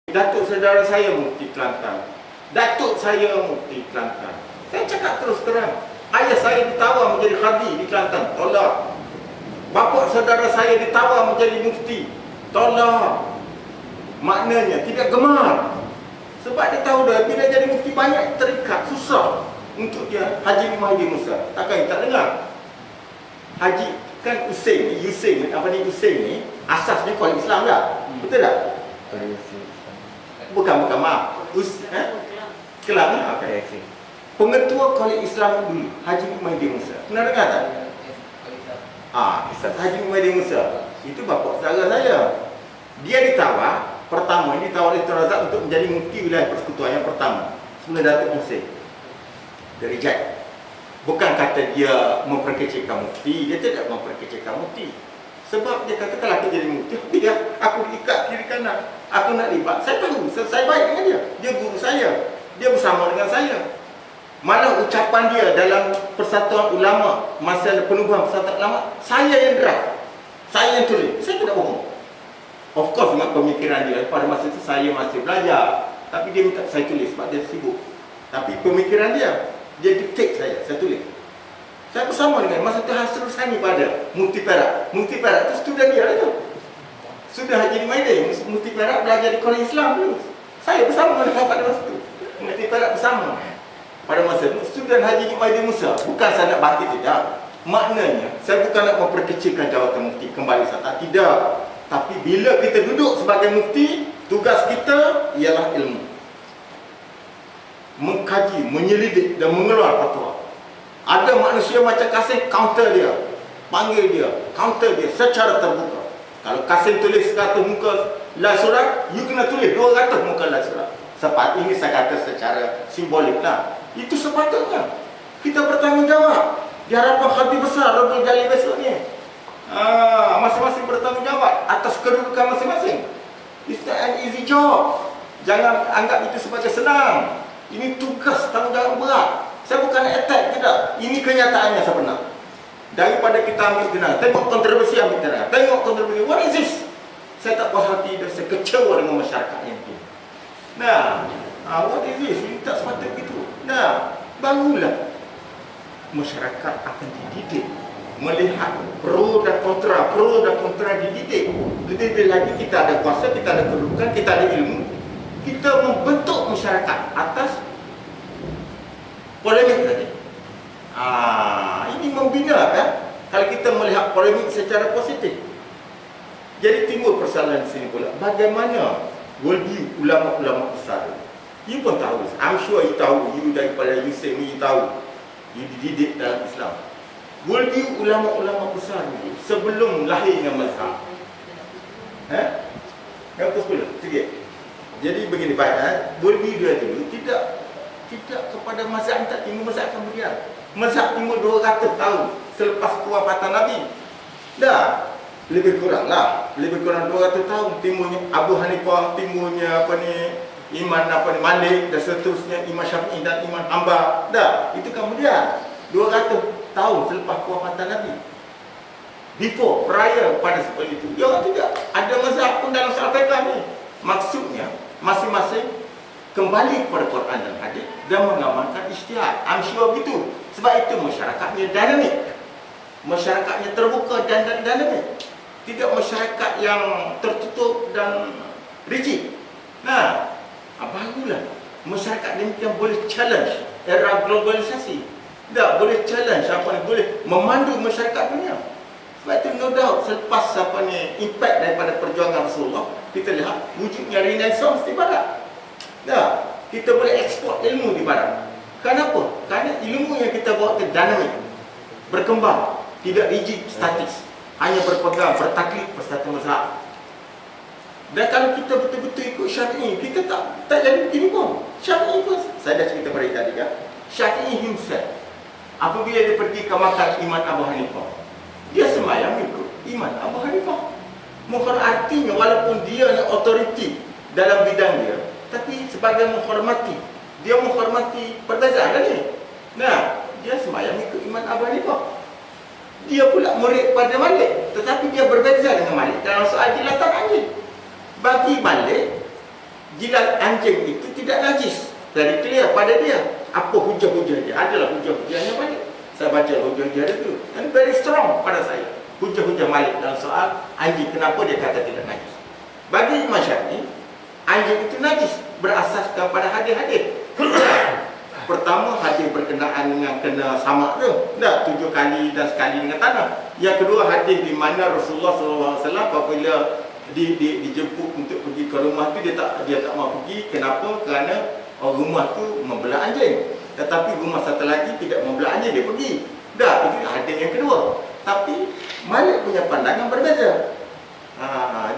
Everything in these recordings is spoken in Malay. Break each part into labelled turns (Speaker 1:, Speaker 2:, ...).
Speaker 1: Datuk saudara saya Mufti Kelantan, datuk saya Mufti Kelantan. Saya cakap terus terang, ayah saya ditawar menjadi qadi di Kelantan, tolak. Bapa saudara saya ditawar menjadi mufti, tolak. Maknanya tidak gemar. Sebab dia tahu dah, bila jadi mufti banyak terikat, susah untuk dia. Haji Mahdi Musa, takkan tak dengar? Haji kan Usain ni, asasnya kuala Islam dah. Betul tak? Bukan maaf. Kelang lah. Okay. Pengetua kuala Islam dulu, Haji Mahdi Musa. Pernah dengar tak? Haji Mahdi Musa itu bapa saudara saya. Dia ditawar, pertama ini ditawar oleh Tun Razak untuk menjadi mufti wilayah persekutuan yang pertama sebelum Datuk Musa dari Jad. Bukan kata dia memperkecilkan mufti, dia tidak memperkecilkan mufti. Sebab dia kata kalau aku jadi mufti, aku diikat kiri kanan, aku nak libat. Saya tahu, saya baik dengan dia. Dia guru saya, dia bersama dengan saya. Malah ucapan dia dalam Persatuan Ulama, masa penubuhan Persatuan Ulama, saya yang draft, saya yang tulis, saya tidak bohong. Of course dengan pemikiran dia, pada masa itu saya masih belajar, tapi dia minta saya tulis sebab dia sibuk. Tapi pemikiran dia dictate saya tulis. Saya bersama dengan masa itu Hasrul Sani pada Mufti Perak. Mufti Perak itu student dia lah tu. Sudah Haji Mahdi, Mufti Perak belajar di kuala Islam dulu. Saya bersama dengan pada masa itu. Mufti Perak bersama. Pada masa itu, student Haji Mahdi Musa. Bukan saya nak bangkit, tidak. Maknanya, saya bukan nak memperkecilkan jawatan mufti kembali saat tidak. Tapi bila kita duduk sebagai mufti, tugas kita ialah ilmu. Mengkaji, menyelidik dan mengeluar fatwa. Ada manusia macam Kasim, counter dia, panggil dia, counter dia secara terbuka. Kalau Kasim tulis 100 muka la surat, you kena tulis 200 muka la surat. Sebab ini saya kata secara simbolik lah. Itu sepatutnya kita bertanggungjawab di hadapan hati besar Rabbul Jalil besok ni. Masing-masing bertanggungjawab atas kedudukan masing-masing. It's not an easy job. Jangan anggap itu sebagai senang. Ini tugas tanggungjawab berat. Saya bukan attack, tidak. Ini kenyataannya sebenar. Daripada kita ambil kenal, tengok kontroversi ambil kenal. Tengok kontroversi, what is this? Saya tak puas hati dan saya kecewa dengan masyarakat yang ini. Nah, what is this? Ini tak sepatutnya begitu. Nah, barulah masyarakat akan dididik melihat pro dan kontra dididik. Lebih lagi kita ada kuasa, kita ada kedudukan, kita ada ilmu. Kita membentuk masyarakat atas polemik tadi. Ini membina kan? Kalau kita melihat polemik secara positif. Jadi timbul persoalan di sini pula. Bagaimana worldview ulama-ulama besar? You pun tahu. I'm sure you tahu. You daripada Yusuf ni you tahu. You dididik dalam Islam. Worldview ulama-ulama besar ni sebelum lahirnya mazhab. Yang ke-10 sikit. Jadi begini baik, worldview dia dulu tidak kepada mazhab tak timbul mazhab kemudian. Mazhab timbul 200 tahun selepas kewafatan Nabi. Dah lebih kurang 200 tahun timbulnya Abu Hanifah, timbulnya Imam Malik dan seterusnya, Imam Syafi'i dan Imam Hanbal. Dah, itu kemudian 200 tahun selepas kewafatan Nabi. Prior pada seperti itu. Ya tidak ada mazhab pun dalam soal fiqh ni. Maksudnya masing-masing kembali kepada Quran dan hadis dan mengamalkan ijtihad. I'm sure begitu. Sebab itu masyarakatnya dinamik. Masyarakatnya terbuka dan dinamik. Tidak masyarakat yang tertutup dan rigid. Nah, barulah masyarakat demikian boleh challenge era globalisasi. Tak boleh challenge boleh memandu masyarakat dunia. Sebab itu no doubt selepas impact daripada perjuangan Rasulullah, kita lihat wujudnya renaissance di barat. Dah, kita boleh ekspor ilmu di barat. Kenapa? Kerana ilmu yang kita bawa itu dinamik, berkembang, tidak rigid, statis, hanya berpegang, bertaklid persatu mazhab. Dan kalau kita betul-betul ikut Syafi'i, kita tak jadi begini pun. Syafi'i pun, saya dah cerita pada tadi kan, Syafi'i himself, apabila dia pergi ke makam Imam Abu Hanifah, dia sembahyang ikut Imam Abu Hanifah. Mungkin artinya walaupun dia yang otoriti dalam bidang dia, tapi sebagai menghormati, dia menghormati perbezaan kan ni. Nah, dia sembahyang ikut Imam Abu Hanifah. Dia pula murid pada Malik, tetapi dia berbeza dengan Malik dalam soal jilatan anjing. Bagi Malik, jilat anjing itu tidak najis. Very clear pada dia. Apa hujah-hujah dia? Adalah hujah-hujahnya balik. Saya baca hujah-hujah itu and very strong pada saya. Hujah-hujah Malik dalam soal anjing, kenapa dia kata tidak najis. Bagi Imam Syafi'i, anjing itu najis berasaskan pada hadis-hadis. Pertama, hadis berkenaan dengan kena samak tu. Tak, 7 kali dan sekali dengan tanah. Yang kedua, hadis di mana Rasulullah SAW apabila dijemput untuk pergi ke rumah tu, dia tak mau pergi. Kenapa? Kerana rumah tu membelah anjing. Tetapi rumah satu lagi tidak membelah anjing, dia pergi. Dah, itu hadis yang kedua. Tapi Malik punya pandangan berbeza.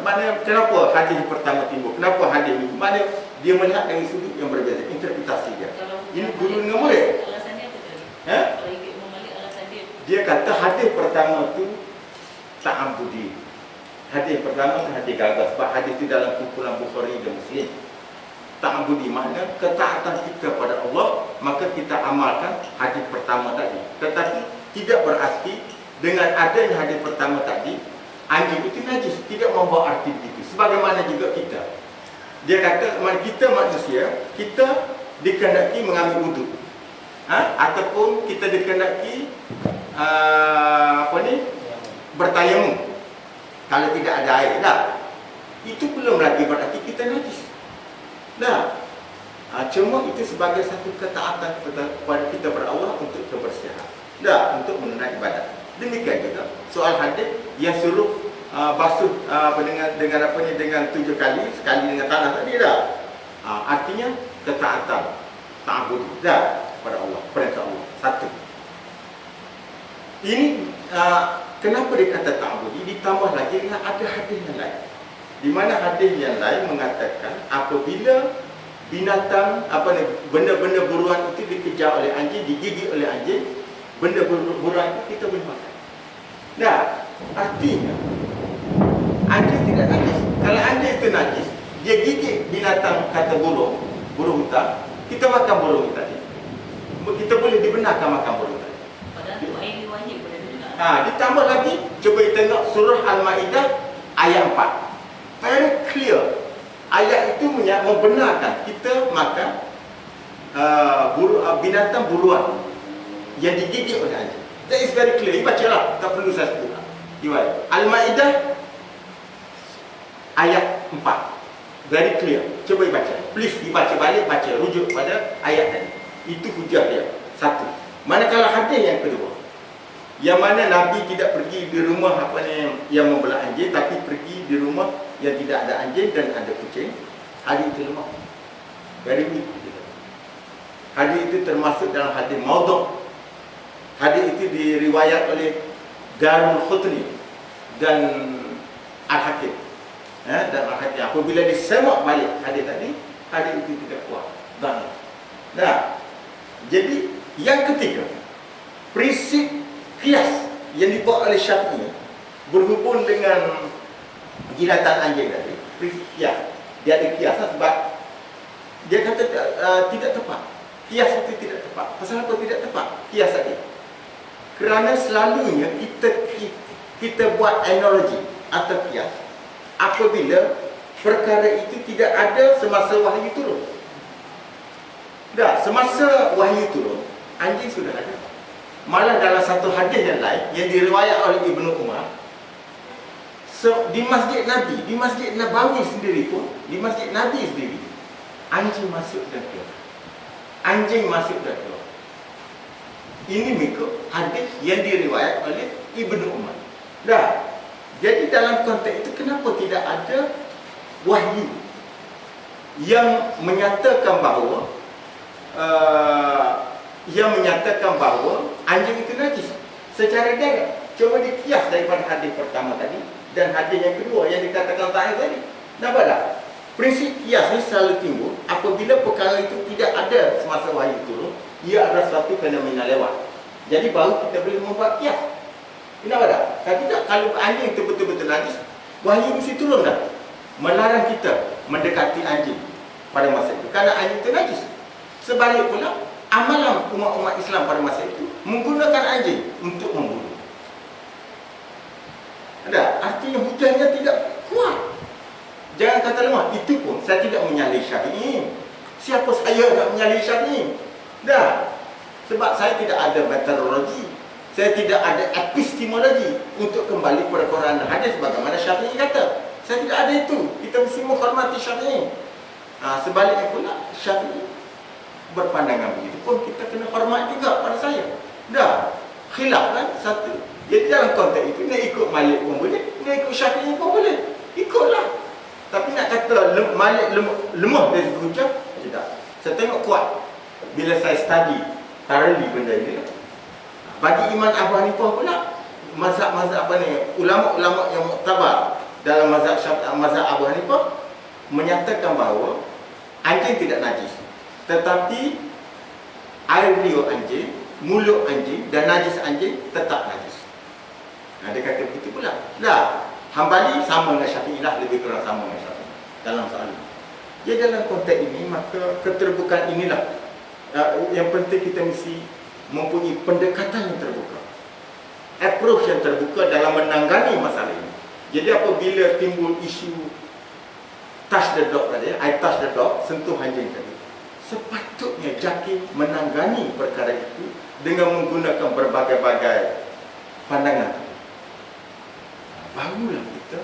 Speaker 1: Mana kenapa hadis pertama timbul? Kenapa hadis ini? Mana dia melihat dari sudut yang berbeza, interpretasi dia. Ini guru dengan murid.
Speaker 2: Alasan dia apa tadi? Kalau ikut Imam Malik, alasan
Speaker 1: Dia kata hadis pertama tu ta'abbudi. Hadis pertama tu hadis gagal, sebab hadis itu dalam kumpulan Bukhari dan Muslim. Ta'abbudi makna ketaatan kita pada Allah, maka kita amalkan hadis pertama tadi. Tetapi tidak berarti dengan adanya hadis pertama tadi anjing itu najis, tidak membawa arti begitu. Sebagaimana juga kita. Dia kata kita manusia, kita dikehendaki mengambil wuduk. Ataupun kita dikehendaki bertayamum. Kalau tidak ada air dah. Itu belum lagi berarti kita najis. Dah. Cuma itu sebagai satu ketaatan kepada kita kepada Allah untuk kebersihan. Dah, untuk menunaikan ibadat. Demikian juga soal hadis yang suruh basuh dengan 7 kali, sekali dengan tanah tadi dah. Artinya ketaatan, ta'abbud dah kepada Allah, perintah Allah. Satu. Ini kenapa dia kata ta'abbud? Ditambah lagi dengan ada hadis yang lain. Di mana hadis yang lain mengatakan apabila binatang benda-benda buruan itu dikejar oleh anjing, digigit oleh anjing, benda buruan itu kita boleh makan. Nah, artinya anjing tidak najis. Kalau anjing itu najis, dia gigit binatang kata burung hutan, kita makan burung tadi. Kita boleh dibenarkan makan burung tadi.
Speaker 2: Padahal itu air wajib pada juga.
Speaker 1: Ditambah lagi, cuba kita tengok surah Al-Maidah ayat 4. Very clear. Ayat itu membenarkan kita makan binatang buruan yang digigit oleh anjing. That is very clear. Bacalah, tak perlu saya sebut. Al-Maidah ayat 4. Very clear. Cuba dibaca. Please dibaca balik, baca rujuk pada ayat tadi. Itu hujah dia. Satu. Manakala hadis yang kedua, yang mana Nabi tidak pergi di rumah yang membelah anjing, tapi pergi di rumah yang tidak ada anjing dan ada kucing. Hadis itu lemah. Very weak. Hadis itu termasuk dalam hadis maudhu'. Hadis itu diriwayat oleh Darul Qutni dan Al-Hakim. Dan Al-Hakim apabila disemak balik hadis tadi, hadis itu tidak kuat. Nah, jadi yang ketiga, prinsip qiyas yang dibawa oleh Syafi'i berhubung dengan jilatan anjing tadi. Prinsip qiyas, dia ada qiyas sebab dia kata tidak tepat. Qiyas itu tidak tepat. Pasal apa tidak tepat? Qiyas tadi. Kerana selalunya kita buat analogi atau qiyas apabila perkara itu tidak ada semasa wahyu turun. Dah, semasa wahyu turun, anjing sudah ada. Malah dalam satu hadis yang lain yang diriwayat oleh Ibnu Umar, di Masjid Nabi, di Masjid Nabawi sendiri pun, di Masjid Nabi sendiri, anjing masuk dan keluar. Anjing masuk dan keluar. Ini mengikut hadis yang diriwayat oleh Ibnu Umar. Dah. Jadi dalam konteks itu kenapa tidak ada wahyu yang menyatakan bahawa anjing itu najis secara direct. Cuma dikias daripada hadis pertama tadi dan hadis yang kedua yang dikatakan terakhir tadi. Nampak tak? Prinsip kias ni selalu timbul apabila perkara itu tidak ada semasa wahyu turun, ia adalah suatu fenomena lewat. Jadi baru kita boleh membuat kias. Kenapa tak? Kalau tidak, kalau anjing itu betul-betul najis, wahyu mesti turun dah melarang kita mendekati anjing pada masa itu, kerana anjing itu najis. Sebalik pula, amalan umat-umat Islam pada masa itu menggunakan anjing untuk membunuh. Ada, artinya hujahnya tidak kuat. Jangan kata lemah. Itu pun saya tidak menyalih Syafi'i. Siapa saya nak menyalih Syafi'i? Dah. Sebab saya tidak ada metodologi, saya tidak ada epistemologi untuk kembali kepada Quran dan hadis bagaimana Syafi'i kata. Saya tidak ada itu. Kita mesti menghormati Syafi'i. Sebaliknya pula Syafi'i berpandangan begitu pun kita kena hormat juga pada saya. Dah. Khilaf kan satu. Jadi dalam konteks itu nak ikut Malik pun boleh, nak ikut Syafi'i pun boleh. Ikutlah. Tapi nak kata Malik lemah dari segi hujah, tidak. Saya tengok kuat bila saya study thoroughly benda ini. Bagi Imam Abu Hanifah pula, mazhab apa ni, ulama-ulama yang muktabar dalam mazhab Abu Hanifah menyatakan bahawa anjing tidak najis, tetapi air liur anjing, mulut anjing dan najis anjing tetap najis. Dia kata begitu pula. Lah, Hambali sama dengan Syafi'i lah, lebih kurang sama dengan Syafi'i dalam soal ini. Jadi dalam konteks ini, maka keterbukaan inilah yang penting. Kita mesti mempunyai pendekatan yang terbuka, approach yang terbuka dalam menangani masalah ini. Jadi apabila timbul isu touch the dog tadi, I touch the dog, sentuh anjing tadi, sepatutnya JAKIM menangani perkara itu dengan menggunakan berbagai-bagai pandangan. Barulah kita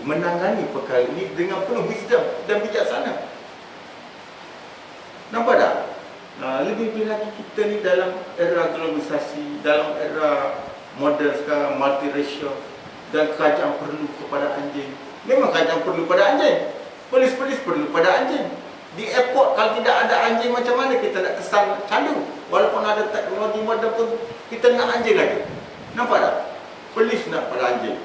Speaker 1: menangani perkara ini dengan penuh wisdom dan bijaksana. Nampak tak? Lebih-lebih lagi kita ni dalam era globalisasi, dalam era moden sekarang, multiracial, dan kerajaan perlu kepada anjing. Memang kerajaan perlu pada anjing. Polis-polis perlu pada anjing. Di airport kalau tidak ada anjing, macam mana kita nak kesan candu? Walaupun ada teknologi moden pun, kita nak anjing lagi. Nampak tak? Polis nak pada anjing,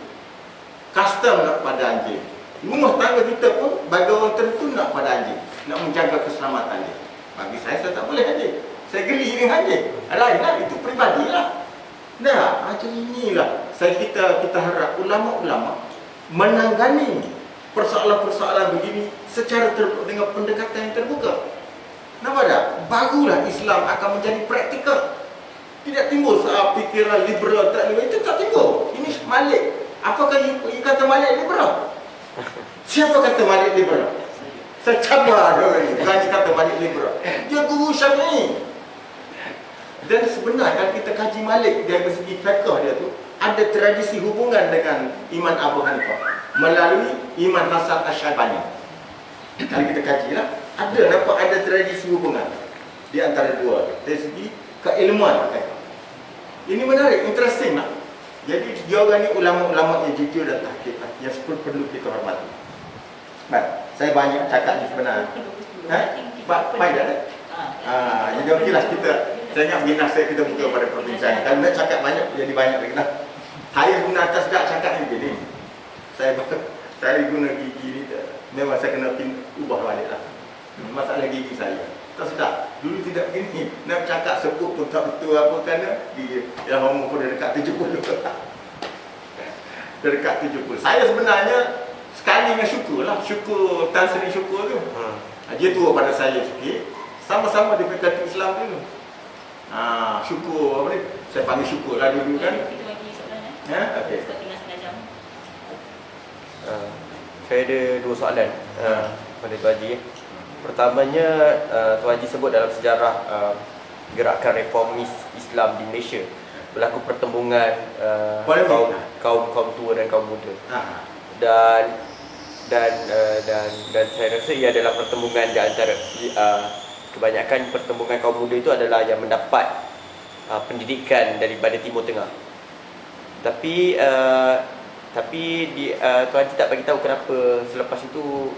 Speaker 1: custom nak pada anjing, rumah tangga kita pun bagi orang tertentu nak pada anjing, nak menjaga keselamatan dia. Bagi saya tak boleh anjing, saya geli dengan anjing. Lainlah, itu peribadilah. Nah, macam inilah kita harap ulama-ulama menangani persoalan-persoalan begini secara dengan pendekatan yang terbuka. Nampak tak? Barulah Islam akan menjadi praktikal. Tidak timbul soal fikiran liberal, tak liberal, itu tak timbul. Ini Malik. Apakah you kata Malik liberal? Siapa kata Malik liberal? Saya cabar dia ni, berani kata Malik liberal. Dia guru Syafi'i. Dan sebenarnya kalau kita kaji Malik dari segi fiqh dia tu, ada tradisi hubungan dengan Imam Abu Hanifah melalui Imam Hasan Asy-Syabani. Kalau kita kajilah, nampak ada tradisi hubungan di antara dua dari segi keilmuan. Ini menarik, interesting lah. Jadi dia orang ni ulama-ulama yang jujur dan tahqiq yang perlu kita hormati. Baik, saya banyak cakap ni sebenarnya. Baik dah. Jadi okeylah kita. Saya ingat begini saya kita buka pada perbincangan. Kalau nak cakap banyak, jadi banyak lagi lah. Saya guna atas dah cakap ni begini. Saya guna gigi ni, memang saya kena ubah balik lah. Masalah gigi saya. Tak sedap. Dulu tidak begini. Nak cakap sebut pun tak betul apa kerana yang umur pun dah dekat 70. Dah dekat 70. Saya sebenarnya sekali dengan syukur lah. Syukur Tan Sri Syukur tu. Dia tua pada saya sikit. Sama-sama di Fakulti Islam dulu. Syukur apa ni? Saya panggil syukur lah dulu kan.
Speaker 2: Kita bagi soalan
Speaker 1: Okey.
Speaker 2: Kita tinggal setengah jam.
Speaker 3: Saya ada dua soalan pada Tuan Haji. Pertamanya, Tuan Haji sebut dalam sejarah gerakan reformis Islam di Malaysia berlaku pertembungan kaum tua dan kaum muda. Dan saya rasa ia adalah pertembungan di antara kebanyakan pertembungan kaum muda itu adalah yang mendapat pendidikan daripada Timur Tengah. Tapi Tuan Haji tak bagi tahu kenapa selepas itu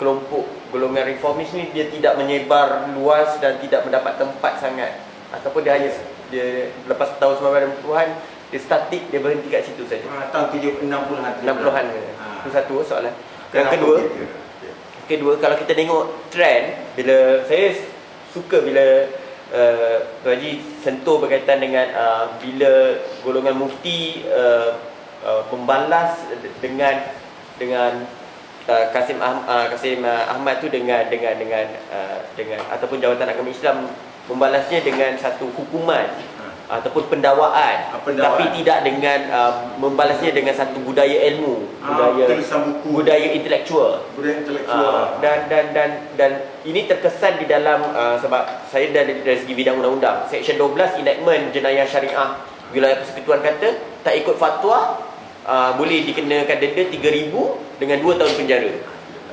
Speaker 3: kelompok golongan reformis ni dia tidak menyebar luas dan tidak mendapat tempat sangat, ataupun dia hanya lepas tahun 90-an dia statik, dia berhenti kat situ saja.
Speaker 1: Tahun 60-an.
Speaker 3: Itu satu soalan. Yang kedua, kalau kita tengok trend, bila saya suka bila Tuan Haji sentuh berkaitan dengan bila golongan mufti membalas dengan Kasim Ahmad tu dengan ataupun Jawatan Agama Islam membalasnya dengan satu hukuman ataupun pendawaan, tapi tidak dengan membalasnya dengan satu budaya ilmu,
Speaker 1: tulisan buku,
Speaker 3: budaya intelektual. Dan ini terkesan di dalam sebab saya dari segi bidang undang-undang, Section 12 enactment jenayah syariah wilayah persekutuan kata tak ikut fatwa boleh dikenakan denda 3,000 dengan 2 tahun penjara.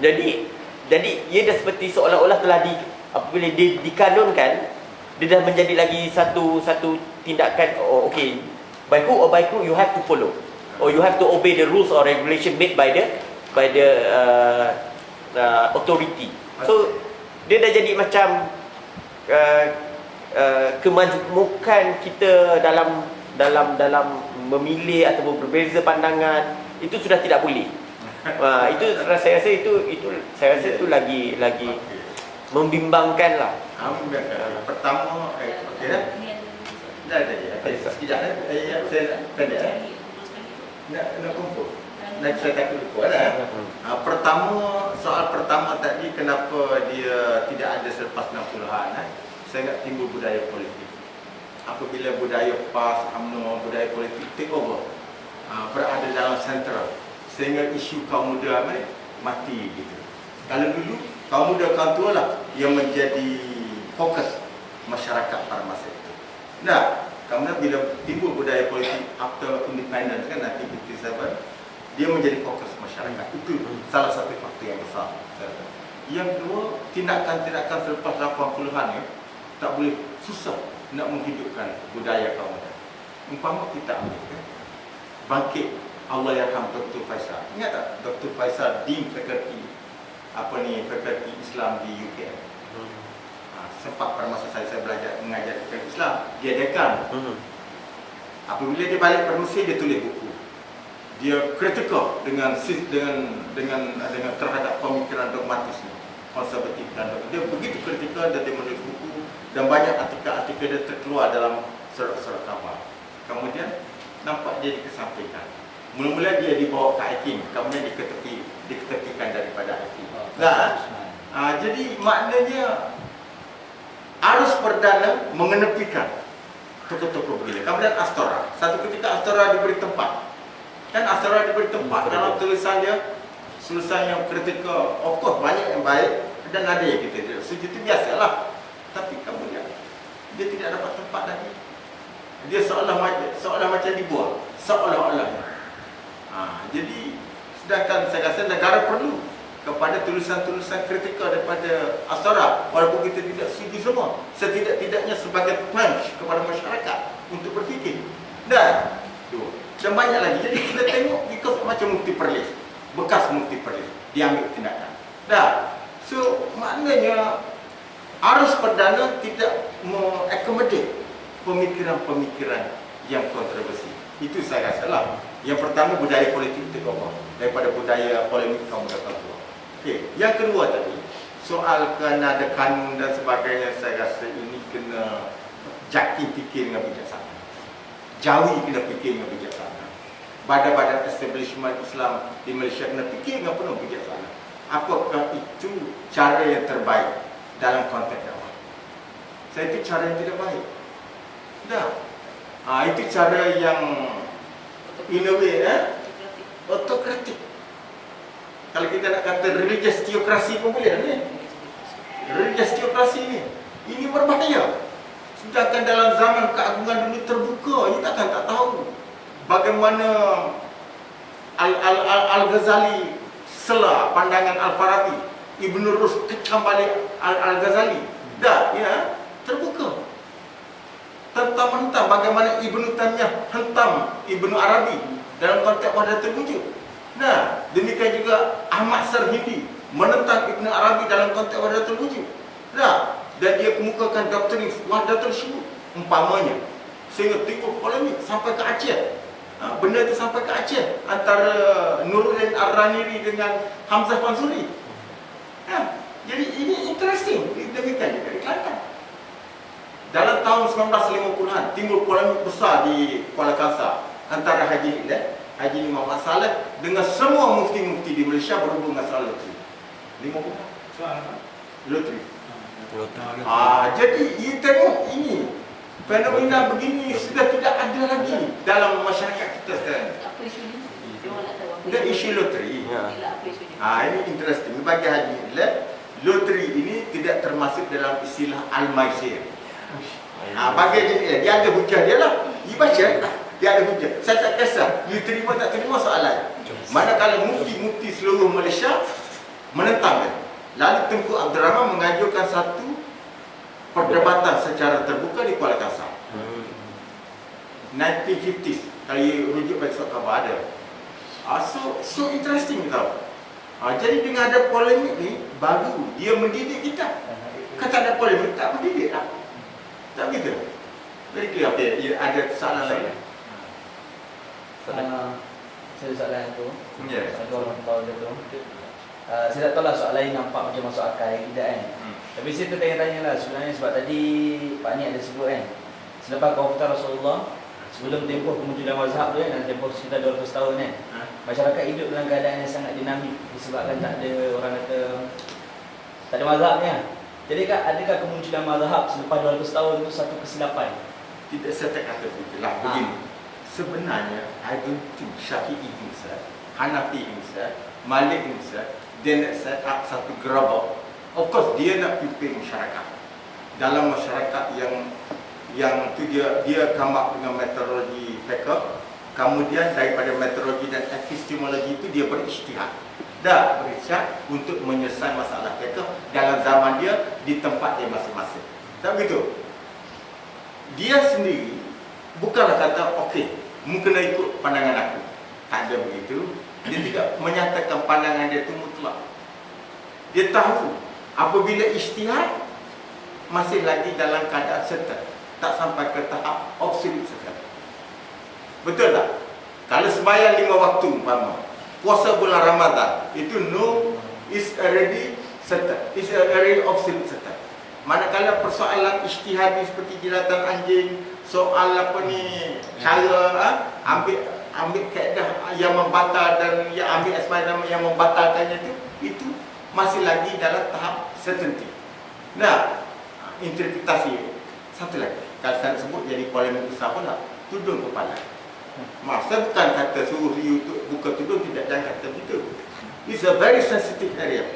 Speaker 3: Jadi ia dah seperti seolah-olah telah apabila dia dikanunkan, dia dah menjadi lagi satu tindakan. Okay, by hook or by crook you have to follow, or you have to obey the rules or regulation made by the authority. So dia dah jadi macam kemajmukan kita dalam memilih ataupun berbeza pandangan itu sudah tidak boleh. Itu saya rasa itu lagi membimbangkan lah.
Speaker 1: Pertama, okey dah. Dah. Sekejap saya pendek. Nak kumpul. Nak saya takut lupa dah. Pertama, soal pertama tadi, kenapa dia tidak ada selepas 60-an? Saya nak timbul budaya politik. Apabila budaya PAS, UMNO, budaya politik take over, berada dalam sentral, sehingga isu kaum muda mati gitu. Kalau dulu kaum muda, kaum tua lah yang menjadi fokus masyarakat pada masa itu. Nah, kemudian bila timbul budaya politik after independence kan 1957, dia menjadi fokus masyarakat. Itu salah satu faktor yang besar. Yang kedua, tindakan-tindakan selepas 80-an ya, tak boleh, susah nak menghidupkan budaya kaum muda. Umpama kita ambil bangkit Allahyarham Dr. Faisal. Ingat tak Dr. Faisal Dean Faculty Fakulti Islam di UKM. Sempat pada masa saya belajar mengajar Islam, dia dekan. Apabila dia balik ke Mesir, dia tulis buku. Dia kritikal dengan terhadap pemikiran dogmatis ni, konservatif dan dia begitu kritikal, dan dia menulis buku, dan banyak artikel-artikel dia terkeluar dalam surat-surat khabar. Kemudian nampak dia dikesampingkan. Mula-mula dia dibawa ke Hakim, kemudian diketepikan daripada Hakim. Jadi maknanya arus perdana mengenepikan tokoh-tokoh begini. Kemudian Astora, satu ketika Astora diberi tempat. Kan Astora diberi tempat dalam tulisan yang kritikal. Of course banyak yang baik dan ada yang kita tidak setuju, itu biasalah. Tapi kemudian dia tidak dapat tempat lagi. Dia seolah macam dibuang, seolah-olah. Jadi sedangkan saya rasa negara perlu kepada tulisan-tulisan kritikal daripada Astora, walaupun kita tidak setuju semua, setidak-tidaknya sebagai punch kepada masyarakat untuk berfikir. Dan banyak lagi. Jadi kita tengok because macam Mufti Perlis, bekas Mufti Perlis, diambil tindakan. So maknanya arus perdana tidak mengakomodir pemikiran-pemikiran yang kontroversi. Itu saya rasa lah. Yang pertama, budaya politik itu daripada budaya polemik kaum muda kaum tua. Okey, yang kedua tadi soal kena ada kanun dan sebagainya, saya rasa ini kena jaki fikir dengan bijaksana. Jawi kena fikir dengan bijaksana. Badan-badan establishment Islam di Malaysia kena fikir dengan penuh bijaksana. Apakah itu cara yang terbaik dalam konteks dakwah? Saya itu cara yang tidak baik. Itu cara yang in a way autokratik. Kalau kita nak kata religious theokrasi pun boleh ni. Religious theokrasi ni, ini berbahaya. Sedangkan dalam zaman keagungan dulu terbuka, kita takkan tak tahu bagaimana Al-Ghazali sela pandangan Al-Farabi, Ibn Rushd kecam balik Al-Ghazali. Terbuka. Tertam-hentam bagaimana Ibn Taymiyah hentam Ibn Arabi dalam konteks Wahdatul Wujud. Demikian juga Ahmad Sarhindi menentang Ibn Arabi dalam konteks Wahdatul Wujud. Dan dia kemukakan doktrin Wahdatul Syuhud umpamanya, sehingga timbul polemik sampai ke Aceh. Benda itu sampai ke Aceh antara Nuruddin Ar-Raniri dengan Hamzah Fansuri. Jadi ini interesting. Demikian juga di Kelantan. Dalam tahun 1950-an timbul polemik besar di Kuala Kangsar antara Haji Muhammad Saleh dengan semua mufti-mufti di Malaysia berhubung dengan soal loteri. Soal apa? Loteri. Jadi you tengok ini Fenomena begini sudah tidak ada lagi dalam masyarakat kita sekarang.
Speaker 2: Apa isu ni? Dia orang nak tahu apa
Speaker 1: Dia isu loteri.
Speaker 3: Ya.
Speaker 2: Apa isu ni?
Speaker 1: Ini interesting. Bagi Haji Lab, loteri ini tidak termasuk dalam istilah Al-Maisir. Bagi Haji Lab, dia ada hujah dia lah. Dia baca, dia ada hujah. Saya tak kisah, you terima tak terima soalan. Manakala mufti-mufti seluruh Malaysia menentang dia. Lalu Tunku Abdul Rahman mengajukan satu perdebatan secara terbuka di Kuala Kangsar. 1950s, kalau rujuk bagi surat khabar ada. So interesting tau. Jadi dengan ada polemik ni, baru dia mendidik kita. Kata ada polemik, tak mendidik lah. Tak begitu. Very clear. Okay, ada soalan lain.
Speaker 4: Saya ada soalan tu.
Speaker 1: Ya.
Speaker 4: Orang tahu dia tu. Saya tak tahu lah soalan lain nampak macam masuk akal tidak kan. Tapi saya tertanya-tanya lah sebenarnya sebab tadi Pak Ni ada sebut kan. Selepas kewafaatan Rasulullah, sebelum tempoh kemunculan mazhab tu kan, dan tempoh sekitar 200 tahun kan, masyarakat hidup dalam keadaan yang sangat dinamik disebabkan tak ada orang kata tak ada mazhabnya. Jadi adakah kemunculan mazhab selepas 200 tahun itu satu kesilapan?
Speaker 1: Tidak, saya tak kata begitulah. Begini. Sebenarnya, I don't think Syafi'i himself, Hanafi himself, Malik himself, dia nak set up satu gerabak. Of course, dia nak pimpin masyarakat. Dalam masyarakat yang tu dia come up dengan metodologi fiqh. Kemudian daripada metodologi dan epistemologi itu dia berijtihad. Dah berijtihad untuk menyelesaikan masalah fiqh dalam zaman dia di tempat dia masing-masing. Tak begitu? Dia sendiri bukanlah kata okey, mungkin ikut pandangan aku. Tak ada begitu. Dia tidak menyatakan pandangan dia itu mutlak. Dia tahu apabila ijtihad masih lagi dalam keadaan serta, tak sampai ke tahap absolut sekali. Betul tak? Kalau sembahyang 5 waktu umpama, puasa bulan Ramadan, itu is already certain, is already absolute certain. Manakala persoalan ijtihadi seperti jilatan anjing, soal apa ni, cara ambil kaedah yang membatal dan yang ambil asbab yang membatalkannya itu masih lagi dalam tahap certainty. Nah, interpretasi satu lagi. Kalau saya sebut jadi polemik besar pula, tudung kepala. Maaf, saya bukan kata suruh you buka tudung, tidak, jangan kata begitu. It's a very sensitive area.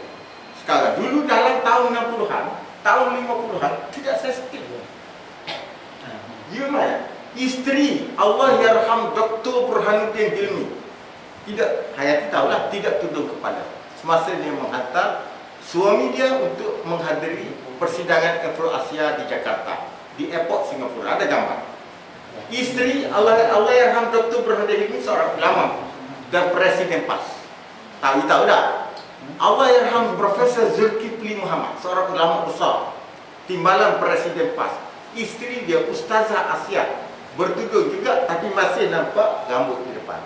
Speaker 1: Sekarang, dulu dalam tahun 60-an, tahun 50-an, tidak sensitif. You know, isteri Allah yarham Dr. Burhanuddin Hilmi, tidak, Hayati tahulah, tidak tudung kepala. Semasa dia menghantar suami dia untuk menghadiri persidangan Afro Asia di Jakarta, di airport Singapura, ada gambar. Isteri Allah yarham Dr. Burhanuddin Hilmi seorang ulama dan presiden PAS. Tahu tak? Allah yarham Profesor Zulkifli Muhammad, seorang ulama besar, timbalan presiden PAS. Isteri dia Ustazah Asia, bertudung juga tapi masih nampak rambut di depan,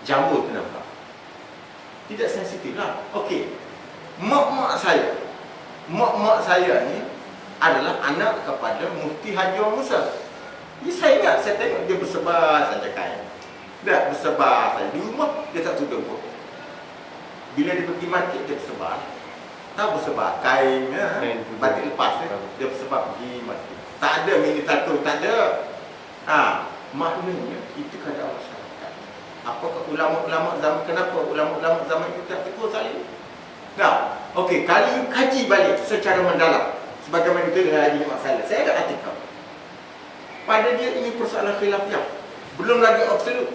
Speaker 1: jambul tu nampak. Tidak sensitif lah. Okey, mak-mak saya ni adalah anak kepada Mufti Haji Musa. Ini saya ingat, saya tengok dia bersebar saja kain. Tak bersebar saja. Di rumah dia tak tudung pun. Bila dia pergi market dia bersebar. Tak bersebar kain, batik lepas dia bersebar pergi market. Tak ada mini tattoo, tak ada. Maknanya itu keadaan masyarakat. Apakah ulama-ulama zaman, kenapa ulama-ulama zaman itu tak tegur saling? Nah, okey, kalau kaji balik secara mendalam, sebagaimana itu dengan Haji Mak Saleh, saya ada artikel. Pada dia ini persoalan khilafiyah, belum lagi absolut.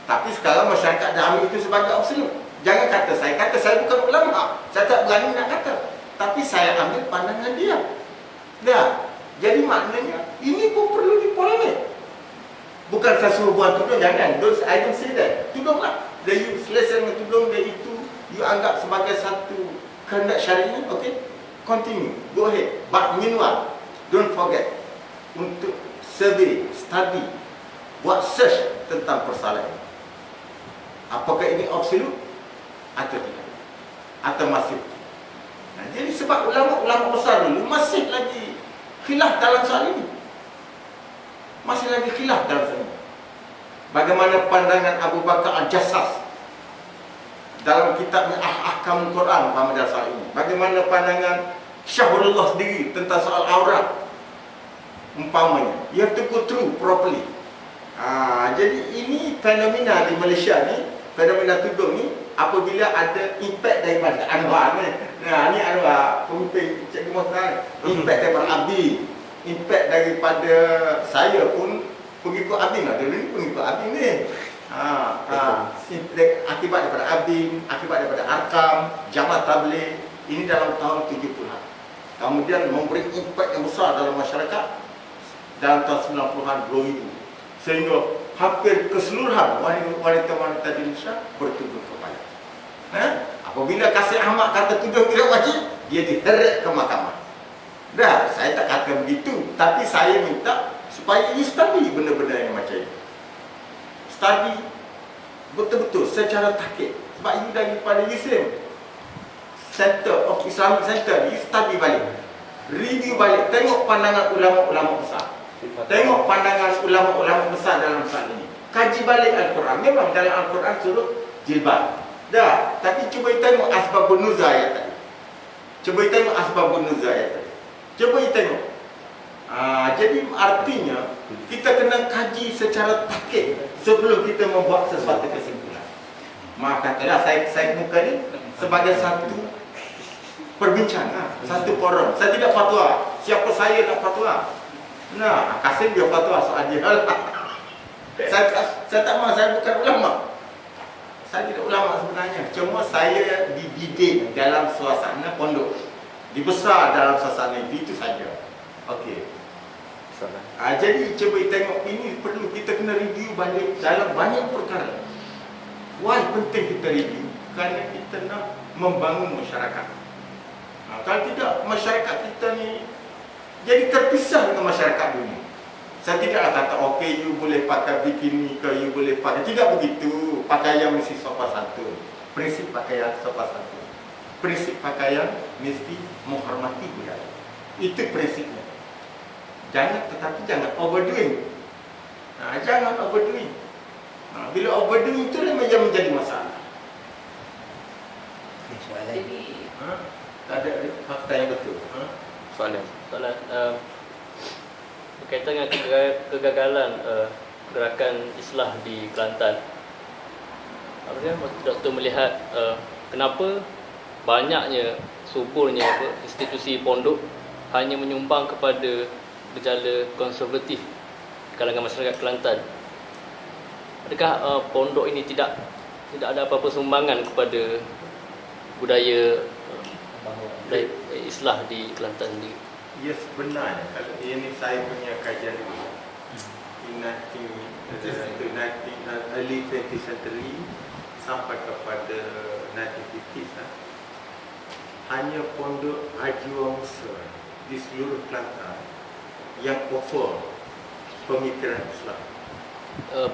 Speaker 1: Tapi sekarang masyarakat dah ambil itu sebagai absolut. Jangan kata saya bukan ulama, saya tak berani nak kata. Tapi saya ambil pandangan dia. Dah, jadi maknanya ini pun perlu dipolemik. Bukan saya suruh buat tudung, jangan. I don't say that. Tudunglah. Dia you selesai dengan tudung dia itu, you anggap sebagai satu kehendak syariah, okay? Continue, go ahead. But meanwhile, don't forget untuk survey, study, buat search tentang persoalan ini. Apakah ini absolut atau tidak? Atau masih? Nah, jadi sebab ulama-ulama besar dulu masih lagi khilaf dalam soal ini. Masih lagi khilaf dalam soal ini. Bagaimana pandangan Abu Bakar Al-Jassas dalam kitabnya Ahkamul Quran dalam soal ini? Bagaimana pandangan Syahrullah sendiri tentang soal aurat? umpamanya. You have to go through properly. Jadi ini fenomena di Malaysia ni, fenomena tudung ni, apabila ada impact daripada Anwar ni. Ni Anwar, pemimpin Cikgu Mohtar. Impact daripada Abdi, impact daripada saya pun pengikut Abdi lah. Dulu ni pengikut Abdi ni. Akibat daripada Abdi, akibat daripada Arkam, Jamaah Tabligh, ini dalam tahun 70-an. Kemudian memberi impact yang besar dalam masyarakat dalam tahun 90-an, 2000. Sehingga hampir keseluruhan wanita-wanita di Indonesia bertudung kepala. Apabila Kasih Ahmad kata tudung tidak wajib, dia diheret ke mahkamah. Dah, saya tak kata begitu, tapi saya minta supaya you study benda-benda yang macam itu. Study betul-betul secara tahqiq. Sebab you daripada UISM, Center of Islamic Center, you study balik, review balik, tengok pandangan ulama-ulama besar, tengok pandangan ulama-ulama besar dalam masalah ini, kaji balik Al-Quran. Memang dalam Al-Quran suruh jilbab, dah, tapi cuba tengok asbabun nuzul ayat tadi, cuba tengok asbabun nuzul ayat tadi, cuba tengok. Jadi artinya kita kena kaji secara tahqiq sebelum kita membuat sesuatu kesimpulan. Maaf katalah saya muka ni sebagai satu perbincangan, satu forum. Saya tidak fatwa. Siapa saya nak fatwa? Nah, Kasim dia fatwa soal jihad. Saya tak mahu, saya bukan ulama. Saya tidak ulama sebenarnya. Cuma saya dididik dalam suasana pondok, dibesar dalam suasana itu saja. Okey. Jadi cuba tengok, ini perlu kita kena review balik dalam banyak perkara. Why penting kita review? Kerana kita nak membangun masyarakat. Kalau tidak, masyarakat kita ni jadi terpisah dengan masyarakat dunia. Saya tidaklah kata okey, you boleh pakai bikini ke, you boleh pakai, tidak begitu. Pakaian mesti sopan santun. Prinsip pakaian sopan santun. Prinsip pakaian mesti menghormati budaya. Itu prinsipnya. Tetapi jangan overdoing. Jangan overdoing. Bila overdoing itu yang menjadi masalah.
Speaker 2: Jadi
Speaker 1: Tak ada fakta yang betul.
Speaker 3: Soalan.
Speaker 5: Berkaitan dengan kegagalan gerakan Islah di Kelantan, apakah Doktor melihat kenapa banyaknya suburnya institusi pondok hanya menyumbang kepada gejala konservatif di kalangan masyarakat Kelantan? Adakah pondok ini tidak ada apa-apa sumbangan kepada budaya Islah di Kelantan ini?
Speaker 1: Ya, sebenarnya kalau ini saya punya kajian dulu in early 20th century sampai kepada 1950s hanya pondok Haji Wang Musa di seluruh Kelantan yang offer pemikiran Islam.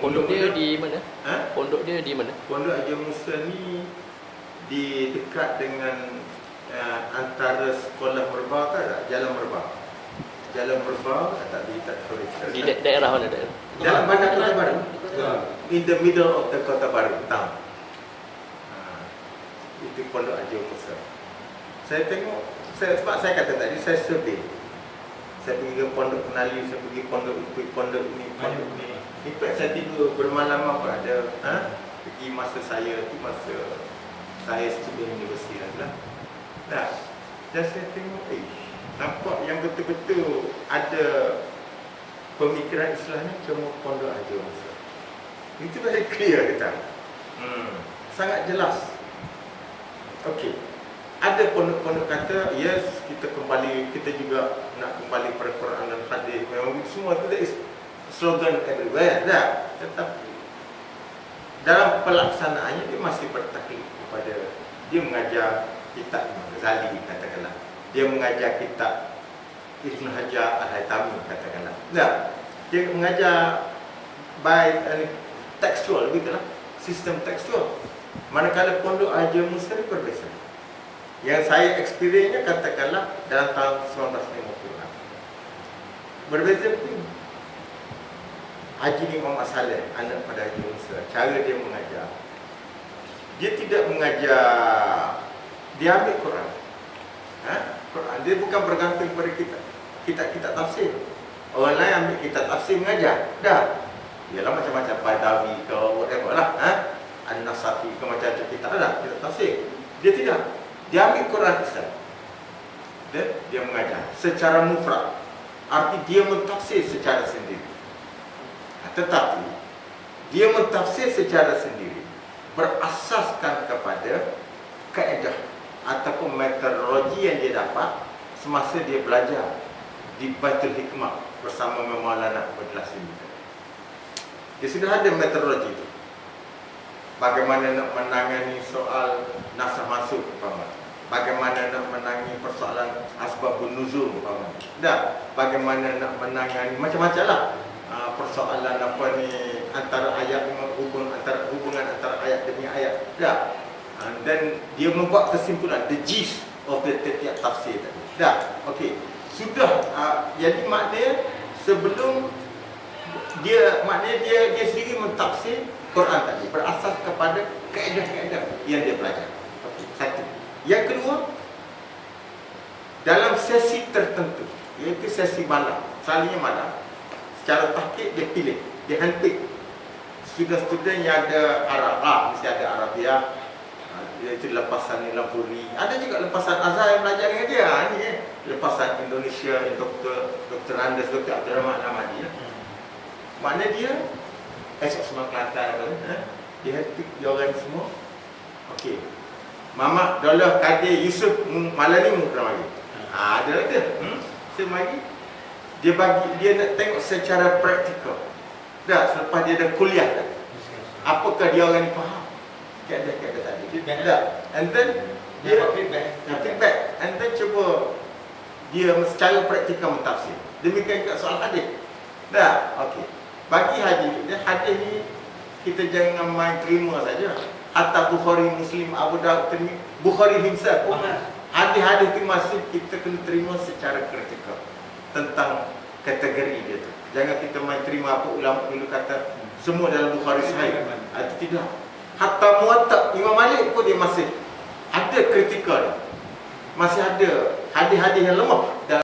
Speaker 5: Pondok dia di mana? Pondok dia di mana?
Speaker 1: Pondok Haji Wang Musa ni di dekat dengan antara sekolah Merbau tak? Jalan Merbau. Jalan Merbau tak tahu.
Speaker 5: Di daerah mana daerah?
Speaker 1: Dalam bandar Kota Baru. In the middle of the Kota Baru town. Itu Pondok Haji Wang Musa. Saya tengok, sebab saya kata tadi saya survey. Saya pergi ke pondok Kenali, saya pergi pondok itu, pondok ini, pondok ini. In fact saya tidur bermalam apa ada. Pergi masa saya tu, masa saya student universiti lah. Dan saya tengok, nampak yang betul-betul ada pemikiran Islam ni cuma pondok Haji Wang Musa. Itu very clear kita. Sangat jelas. Okey. Ada pondok-pondok kata, yes, kita juga nak kembali pada Quran dan hadis. Memang semua itu is slogan everywhere. Dah. Tetapi dalam pelaksanaannya dia masih bertaklid kepada, dia mengajar kitab Imam Ghazali katakanlah, dia mengajar kitab Ibn Hajar Al-Haytami katakanlah. Nah, dia mengajar by textual, begitulah, sistem textual. Manakala pondok Haji Musa ni berbeza. Yang saya experience-nya katakanlah dalam tahun 1950-an. Berbeza pun. Haji Muhammad Saleh, anak pada Haji Musa, cara dia mengajar, dia tidak mengajar, dia ambil Quran. Quran. Dia bukan bergantung pada kita tafsir. Orang lain ambil kitab tafsir mengajar. Dah. Ialah macam-macam Badawi ke whatever lah. An-Nasafi ke macam-macam kitab lah. Kitab tafsir. Dia tidak. Dia ambil Quran Islam. Dia mengajar secara mufrad. Arti dia mentafsir secara sendiri. Tetapi dia mentafsir secara sendiri berasaskan kepada kaedah ataupun metodologi yang dia dapat semasa dia belajar di Baitul Hikmah bersama Maulana Abdullah Sini. Dia sudah ada metodologi itu. Bagaimana nak menangani soal nasah masuk umpama. Bagaimana nak menangani persoalan asbabun nuzul umpama. Dan bagaimana nak menangani macam-macam lah. Persoalan apa ni antara ayat dengan hubungan antara ayat demi ayat. Dah. Dan dia membuat kesimpulan the gist of the tiap tafsir tadi. Dah. Okey. Sudah jadi maknanya sebelum dia sendiri mentafsir Quran tadi berasas kepada kaedah-kaedah yang dia belajar. Okey. Satu. Yang kedua, dalam sesi tertentu, iaitu sesi malam, selalunya malam, secara tahqiq dia pilih, dia handpick student-student yang ada Arab, mesti ada Arabia, iaitu lepasan Nilampuri. Ada juga lepasan Azhar yang belajar dengan dia. Ni lepasan Indonesia, Dr. Andes, Dr. Abdul Rahman Ahmadi. Maknanya dia esok semua Kelantan dia handpick dia orang semua. Okey. Mamak Daulah Kadir Yusuf malam ni mungkin lagi. Ada lagi. Semari dia nak tengok secara praktikal. Dah selepas dia dah kuliah dah. Apakah dia orang ni faham? Kaedah-kaedah tadi. Dah. And then dia feedback. And then cuba dia secara praktikal mentafsir. Demikian juga soal hadis. Dah. Okey. Bagi hadis ni kita jangan main terima saja. Hatta Bukhari, Muslim, Abu Daud, Bukhari himself pun hadis-hadis itu masih kita kena terima secara kritikal tentang kategori dia tu. Jangan kita main terima apa ulama dulu kata semua dalam Bukhari sahih. Itu tidak. Hatta Muwatta Imam Malik pun dia masih ada kritikal. Masih ada hadis-hadis yang lemah dalam